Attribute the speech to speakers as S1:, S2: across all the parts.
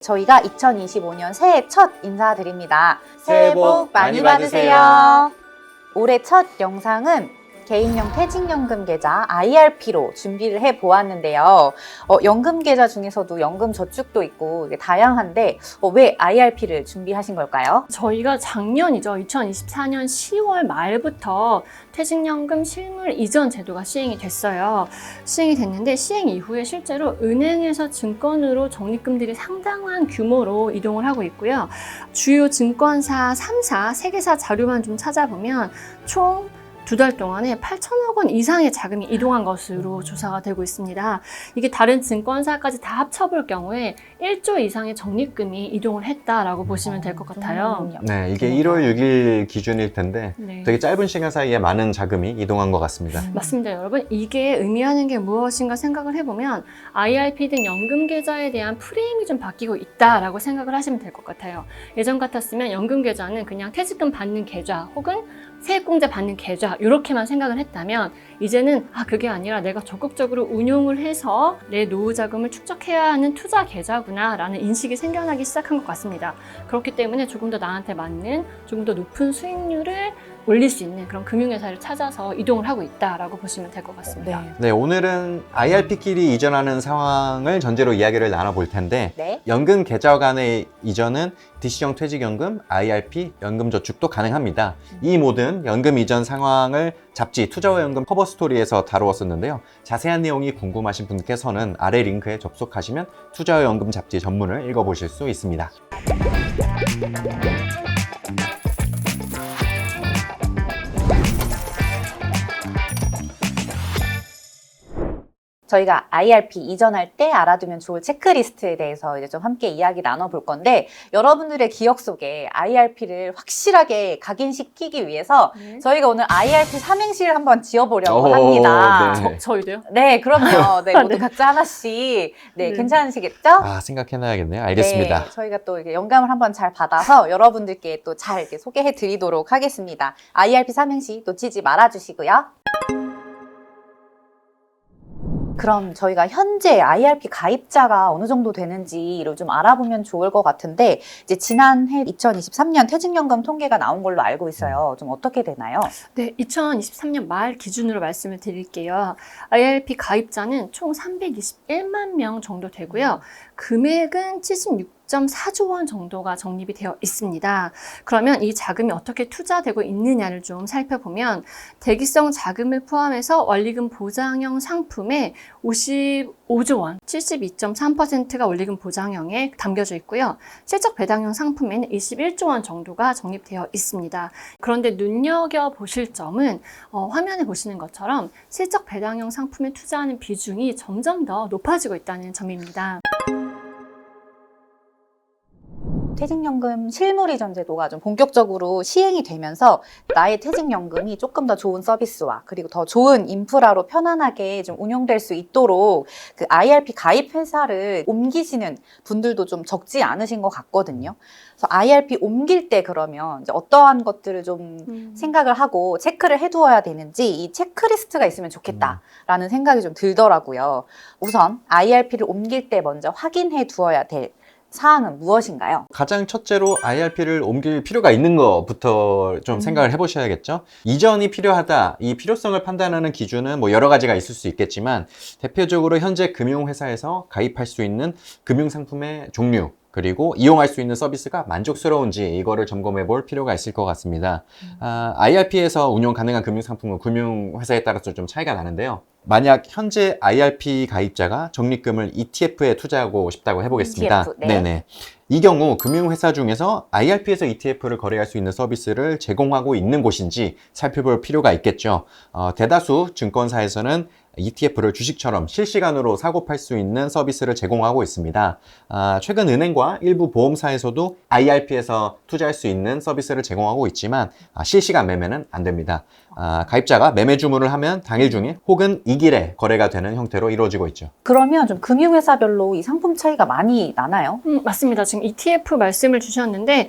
S1: 저희가 2025년 새해 첫 인사드립니다.
S2: 새해 복 많이 받으세요.
S1: 올해 첫 영상은 개인형 퇴직연금 계좌 IRP로 준비를 해보았는데요. 연금 계좌 중에서도 연금 저축도 있고 다양한데 왜 IRP를 준비하신 걸까요?
S3: 저희가 작년이죠. 2024년 10월 말부터 퇴직연금 실물 이전 제도가 시행이 됐어요. 시행이 됐는데 시행 이후에 실제로 은행에서 증권으로 적립금들이 상당한 규모로 이동을 하고 있고요. 주요 증권사 3사, 세계사 자료만 좀 찾아보면 총 2달 동안에 8천억 원 이상의 자금이 이동한 것으로 조사가 되고 있습니다. 이게 다른 증권사까지 다 합쳐볼 경우에 1조 이상의 적립금이 이동을 했다라고 보시면 될 것 같아요.
S2: 네, 이게 1월 6일 기준일 텐데
S3: 네.
S2: 되게 짧은 시간 사이에 많은 자금이 이동한 것 같습니다.
S3: 맞습니다, 여러분. 이게 의미하는 게 무엇인가 생각을 해보면 IRP 등 연금 계좌에 대한 프레임이 좀 바뀌고 있다라고 생각을 하시면 될 것 같아요. 예전 같았으면 연금 계좌는 그냥 퇴직금 받는 계좌 혹은 세액공제 받는 계좌 이렇게만 생각을 했다면 이제는 그게 아니라 내가 적극적으로 운용을 해서 내 노후 자금을 축적해야 하는 투자 계좌구나 라는 인식이 생겨나기 시작한 것 같습니다. 그렇기 때문에 조금 더 나한테 맞는 조금 더 높은 수익률을 올릴 수 있는 그런 금융회사를 찾아서 이동을 하고 있다라고 보시면 될 것 같습니다.
S2: 네, 오늘은 IRP끼리 이전하는 상황을 전제로 이야기를 나눠볼 텐데
S1: 네.
S2: 연금 계좌 간의 이전은 DC형 퇴직연금, IRP, 연금저축도 가능합니다. 이 모든 연금 이전 상황을 잡지 투자와 연금 커버 스토리에서 다루었었는데요. 자세한 내용이 궁금하신 분께서는 아래 링크에 접속하시면 투자와 연금 잡지 전문을 읽어보실 수 있습니다.
S1: 저희가 IRP 이전할 때 알아두면 좋을 체크리스트에 대해서 이제 좀 함께 이야기 나눠볼 건데 여러분들의 기억 속에 IRP를 확실하게 각인시키기 위해서 저희가 오늘 IRP 삼행시를 한번 지어보려고 합니다.
S2: 네.
S3: 저희도요?
S1: 네, 그럼요. 네, 모두
S3: 네.
S1: 각자 하나씩. 네,
S3: 네.
S1: 괜찮으시겠죠?
S2: 생각해놔야겠네요. 알겠습니다.
S1: 네, 저희가 또 이렇게 영감을 한번 잘 받아서 여러분들께 또 잘 이렇게 소개해 드리도록 하겠습니다. IRP 삼행시 놓치지 말아주시고요. 그럼 저희가 현재 IRP 가입자가 어느 정도 되는지를 좀 알아보면 좋을 것 같은데 이제 지난해 2023년 퇴직연금 통계가 나온 걸로 알고 있어요. 좀 어떻게 되나요?
S3: 네, 2023년 말 기준으로 말씀을 드릴게요. IRP 가입자는 총 321만 명 정도 되고요. 금액은 76.4조 원 정도가 적립이 되어 있습니다. 그러면 이 자금이 어떻게 투자되고 있느냐를 좀 살펴보면 대기성 자금을 포함해서 원리금 보장형 상품에 55조 원, 72.3%가 원리금 보장형에 담겨져 있고요. 실적 배당형 상품에는 21조 원 정도가 적립되어 있습니다. 그런데 눈여겨보실 점은 화면에 보시는 것처럼 실적 배당형 상품에 투자하는 비중이 점점 더 높아지고 있다는 점입니다.
S1: 퇴직연금 실물이전 제도가 좀 본격적으로 시행이 되면서 나의 퇴직연금이 조금 더 좋은 서비스와 그리고 더 좋은 인프라로 편안하게 좀 운용될 수 있도록 그 IRP 가입 회사를 옮기시는 분들도 좀 적지 않으신 것 같거든요. 그래서 IRP 옮길 때 그러면 이제 어떠한 것들을 좀 생각을 하고 체크를 해두어야 되는지 이 체크리스트가 있으면 좋겠다라는 생각이 좀 들더라고요. 우선 IRP를 옮길 때 먼저 확인해 두어야 될 사항은 무엇인가요?
S2: 가장 첫째로 IRP를 옮길 필요가 있는 것부터 좀 생각을 해보셔야겠죠. 이전이 필요하다, 이 필요성을 판단하는 기준은 뭐 여러 가지가 있을 수 있겠지만 대표적으로 현재 금융회사에서 가입할 수 있는 금융상품의 종류 그리고 이용할 수 있는 서비스가 만족스러운지 이거를 점검해 볼 필요가 있을 것 같습니다. IRP에서 운용 가능한 금융상품은 금융회사에 따라서 좀 차이가 나는데요. 만약 현재 IRP 가입자가 적립금을 ETF에 투자하고 싶다고 해보겠습니다.
S1: ETF, 네.
S2: 네네. 이 경우 금융회사 중에서 IRP에서 ETF를 거래할 수 있는 서비스를 제공하고 있는 곳인지 살펴볼 필요가 있겠죠. 대다수 증권사에서는 ETF를 주식처럼 실시간으로 사고 팔 수 있는 서비스를 제공하고 있습니다. 최근 은행과 일부 보험사에서도 IRP에서 투자할 수 있는 서비스를 제공하고 있지만 실시간 매매는 안 됩니다. 가입자가 매매 주문을 하면 당일 중에 혹은 이길에 거래가 되는 형태로 이루어지고 있죠.
S1: 그러면 좀 금융회사별로 이 상품 차이가 많이 나나요?
S3: 맞습니다. 지금 ETF 말씀을 주셨는데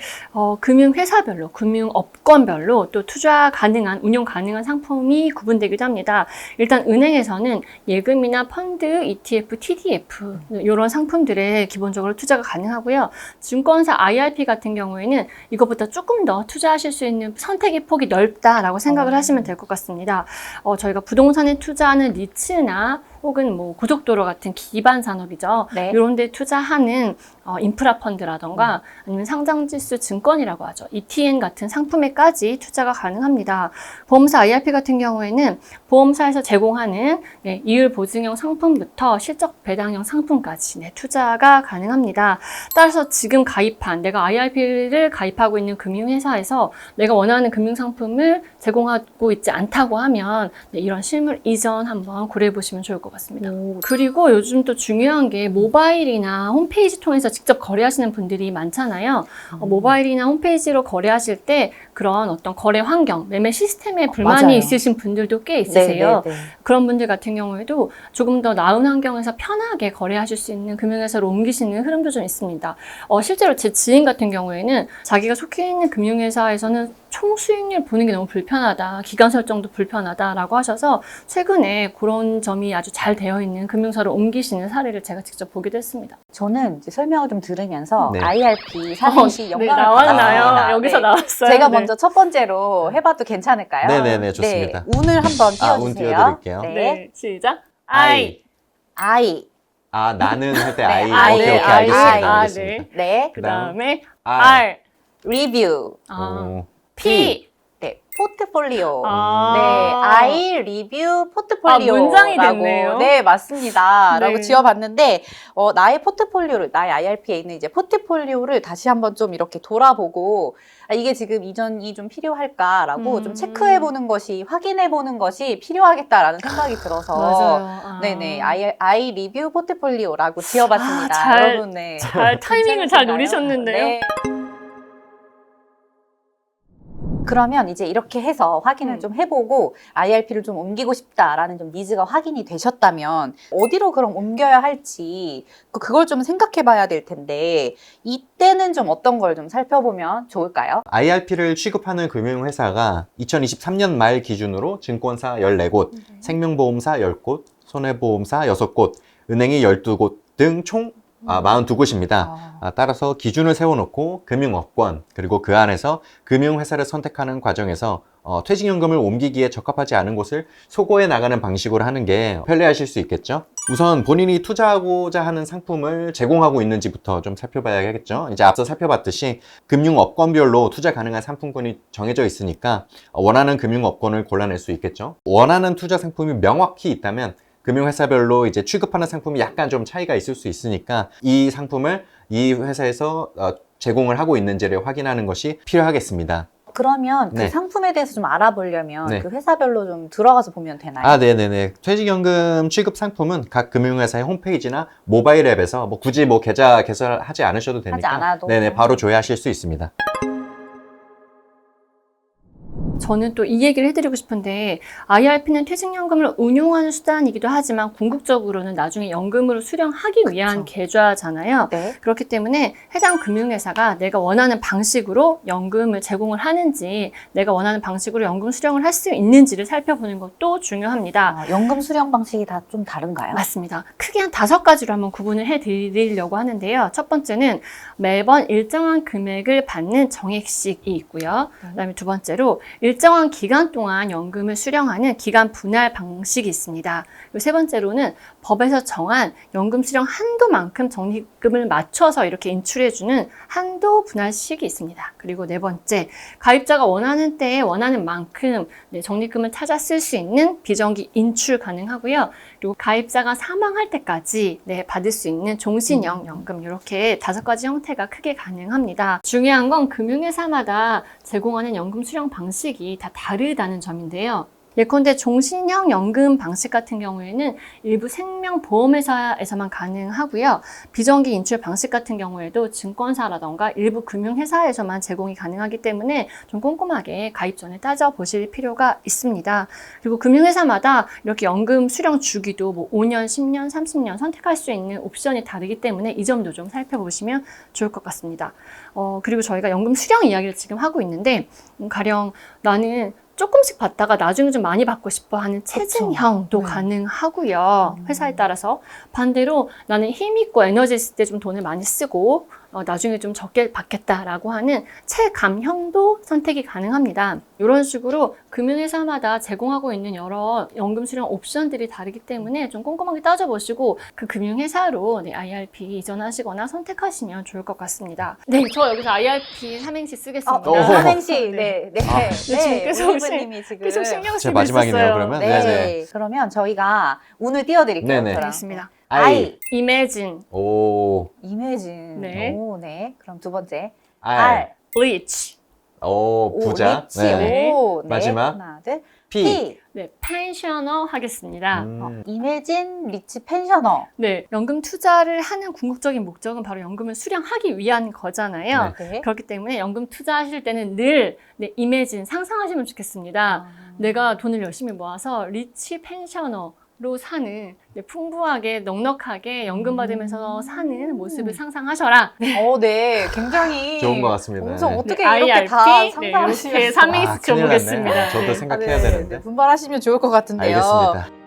S3: 금융회사별로, 금융업권별로 또 투자 가능한, 운용 가능한 상품이 구분되기도 합니다. 일단 은행에서는 중에서는 예금이나 펀드, ETF, TDF 이런 상품들에 기본적으로 투자가 가능하고요. 증권사 IRP 같은 경우에는 이것보다 조금 더 투자하실 수 있는 선택의 폭이 넓다라고 생각을 하시면 될 것 같습니다. 저희가 부동산에 투자하는 리츠나 혹은 뭐 고속도로 같은 기반 산업이죠.
S1: 네.
S3: 이런 데 투자하는 인프라 펀드라던가 아니면 상장지수 증권이라고 하죠. ETN 같은 상품에까지 투자가 가능합니다. 보험사 IRP 같은 경우에는 보험사에서 제공하는 이율 보증형 상품부터 실적 배당형 상품까지 투자가 가능합니다. 따라서 지금 내가 IRP를 가입하고 있는 금융회사에서 내가 원하는 금융상품을 제공하고 있지 않다고 하면 이런 실물 이전 한번 고려해 보시면 좋을 것 같습니다. 그리고 요즘 또 중요한 게 모바일이나 홈페이지 통해서 직접 거래하시는 분들이 많잖아요. 모바일이나 홈페이지로 거래하실 때 그런 어떤 거래 환경, 매매 시스템에 불만이
S1: 맞아요.
S3: 있으신 분들도 꽤 있으세요.
S1: 네.
S3: 그런 분들 같은 경우에도 조금 더 나은 환경에서 편하게 거래하실 수 있는 금융회사로 옮기시는 흐름도 좀 있습니다. 실제로 제 지인 같은 경우에는 자기가 속해 있는 금융회사에서는 총 수익률 보는 게 너무 불편하다, 기간 설정도 불편하다라고 하셔서 최근에 그런 점이 아주 잘 되어 있는 금융사로 옮기시는 사례를 제가 직접 보기도 했습니다.
S1: 저는 이제 설명을 좀 들으면서
S2: 네.
S1: IRP 삼행시 영감을
S3: 나왔나요?
S1: 받았습니다.
S3: 여기서
S1: 네.
S3: 나왔어요.
S1: 제가
S3: 네.
S1: 먼저 첫 번째로 해봐도 괜찮을까요?
S2: 네네네, 좋습니다.
S1: 네, 운을 한번
S2: 운
S1: 띄워주세요.
S2: 띄워드릴게요.
S3: 네, 시작.
S1: I.
S2: 나는 할 때
S1: 네,
S2: I.
S1: I,
S2: 오케이,
S1: I,
S2: 알겠습니다.
S1: I.
S2: 알겠습니다.
S1: 네.
S3: 그 다음에
S2: R.
S3: R,
S1: 리뷰.
S2: 오.
S3: P.
S1: 네. 포트폴리오.
S3: 아.
S1: 네. I 리뷰 포트폴리오.
S3: 문장이 됐네요.
S1: 네, 맞습니다.
S3: 네.
S1: 라고 지어봤는데, 나의 포트폴리오를, 나의 IRP에 있는 이제 포트폴리오를 다시 한번 좀 이렇게 돌아보고, 이게 지금 이전이 좀 필요할까라고 좀 체크해보는 것이, 확인해보는 것이 필요하겠다라는 생각이 들어서,
S3: 맞아요.
S1: 네네. I 리뷰 포트폴리오라고 지어봤습니다.
S3: 잘-
S1: 여러분, 네.
S3: 잘 타이밍을 잘
S1: 괜찮으신가요?
S3: 노리셨는데요.
S1: 네. 그러면 이제 이렇게 해서 확인을 좀 해보고 IRP를 좀 옮기고 싶다라는 좀 니즈가 확인이 되셨다면 어디로 그럼 옮겨야 할지 그걸 좀 생각해 봐야 될 텐데 이때는 좀 어떤 걸 좀 살펴보면 좋을까요?
S2: IRP를 취급하는 금융회사가 2023년 말 기준으로 증권사 14곳, 생명보험사 10곳, 손해보험사 6곳, 은행이 12곳 등 총 42곳입니다. 따라서 기준을 세워놓고 금융업권 그리고 그 안에서 금융회사를 선택하는 과정에서 퇴직연금을 옮기기에 적합하지 않은 곳을 소거해 나가는 방식으로 하는 게 편리하실 수 있겠죠. 우선 본인이 투자하고자 하는 상품을 제공하고 있는지부터 좀 살펴봐야겠죠. 이제 앞서 살펴봤듯이 금융업권별로 투자 가능한 상품군이 정해져 있으니까 원하는 금융업권을 골라낼 수 있겠죠. 원하는 투자 상품이 명확히 있다면 금융회사별로 이제 취급하는 상품이 약간 좀 차이가 있을 수 있으니까 이 상품을 이 회사에서 제공을 하고 있는지를 확인하는 것이 필요하겠습니다.
S1: 그러면 그
S2: 네.
S1: 상품에 대해서 좀 알아보려면
S2: 네.
S1: 그 회사별로 좀 들어가서 보면 되나요?
S2: 네네네. 퇴직연금 취급 상품은 각 금융회사의 홈페이지나 모바일 앱에서 굳이 계좌 개설하지 않으셔도 되니까
S1: 하지 않아도.
S2: 네네, 바로 조회하실 수 있습니다.
S3: 저는 또 이 얘기를 해드리고 싶은데 IRP는 퇴직연금을 운용하는 수단이기도 하지만 궁극적으로는 나중에 연금으로 수령하기 위한 계좌잖아요.
S1: 네.
S3: 그렇기 때문에 해당 금융회사가 내가 원하는 방식으로 연금을 제공을 하는지 내가 원하는 방식으로 연금 수령을 할 수 있는지를 살펴보는 것도 중요합니다.
S1: 연금 수령 방식이 다 좀 다른가요?
S3: 맞습니다. 크게 한 5가지로 한번 구분을 해드리려고 하는데요. 첫 번째는 매번 일정한 금액을 받는 정액식이 있고요. 그다음에 두 번째로 일정한 기간 동안 연금을 수령하는 기간 분할 방식이 있습니다. 그리고 세 번째로는 법에서 정한 연금 수령 한도만큼 적립금을 맞춰서 이렇게 인출해주는 한도 분할식이 있습니다. 그리고 네 번째, 가입자가 원하는 때에 원하는 만큼 적립금을 찾아 쓸 수 있는 비정기 인출 가능하고요. 그리고 가입자가 사망할 때까지 받을 수 있는 종신형 연금 이렇게 5가지 형태가 크게 가능합니다. 중요한 건 금융회사마다 제공하는 연금 수령 방식이 다 다르다는 점인데요. 예컨대 종신형 연금 방식 같은 경우에는 일부 생명보험회사에서만 가능하고요. 비정기 인출 방식 같은 경우에도 증권사라던가 일부 금융회사에서만 제공이 가능하기 때문에 좀 꼼꼼하게 가입 전에 따져보실 필요가 있습니다. 그리고 금융회사마다 이렇게 연금 수령 주기도 5년, 10년, 30년 선택할 수 있는 옵션이 다르기 때문에 이 점도 좀 살펴보시면 좋을 것 같습니다. 그리고 저희가 연금 수령 이야기를 지금 하고 있는데 가령 나는 조금씩 받다가 나중에 좀 많이 받고 싶어 하는 체증형도
S1: 네.
S3: 가능하고요. 회사에 따라서. 반대로 나는 힘 있고 에너지 있을 때 좀 돈을 많이 쓰고 나중에 좀 적게 받겠다라고 하는 체감형도 선택이 가능합니다. 이런 식으로 금융회사마다 제공하고 있는 여러 연금 수령 옵션들이 다르기 때문에 좀 꼼꼼하게 따져보시고 그 금융회사로 IRP 이전하시거나 선택하시면 좋을 것 같습니다. 네, 저 여기서 IRP 삼행시 쓰겠습니다.
S2: 오.
S1: 삼행시, 네, 네.
S2: 아.
S3: 지금 계속
S1: 올리브님이 지금.
S3: 계속 신경
S2: 제
S3: 쓰고
S2: 마지막이네요,
S3: 있었어요.
S2: 그러면.
S1: 네.
S2: 네네.
S1: 그러면 저희가 운을 띄워드릴게요.
S2: 네네.
S1: 저랑.
S3: 알겠습니다.
S1: I.
S3: Imagine,
S2: 오.
S1: 이매진.
S3: 네.
S1: 오, 네. 그럼 두 번째.
S2: R.
S3: Rich,
S2: 오, 부자.
S1: 리치.
S2: 네.
S1: 오, 네.
S2: 마지막.
S1: 하나, 둘.
S2: P.
S1: P.
S3: 네, pensioner 하겠습니다.
S1: 이매진 리치 펜셔너.
S3: 네, 연금 투자를 하는 궁극적인 목적은 바로 연금을 수령하기 위한 거잖아요.
S2: 네.
S1: 네.
S3: 그렇기 때문에 연금 투자하실 때는 늘 imagine, 상상하시면 좋겠습니다. 내가 돈을 열심히 모아서 리치 펜셔너로 사는 풍부하게 넉넉하게 연금 받으면서 사는 모습을 상상하셔라.
S1: 네. 굉장히
S2: 좋은 것 같습니다.
S1: 엄청
S2: 네.
S1: 어떻게
S3: 네,
S1: 이렇게
S3: IRP,
S1: 다
S3: 네,
S1: 상상하시면서
S3: 이렇게 삼행시
S2: 큰일 났네.
S3: 쳐보겠습니다.
S2: 저도
S3: 네.
S2: 생각해야 되는데.
S1: 분발하시면 좋을 것 같은데요.
S2: 알겠습니다.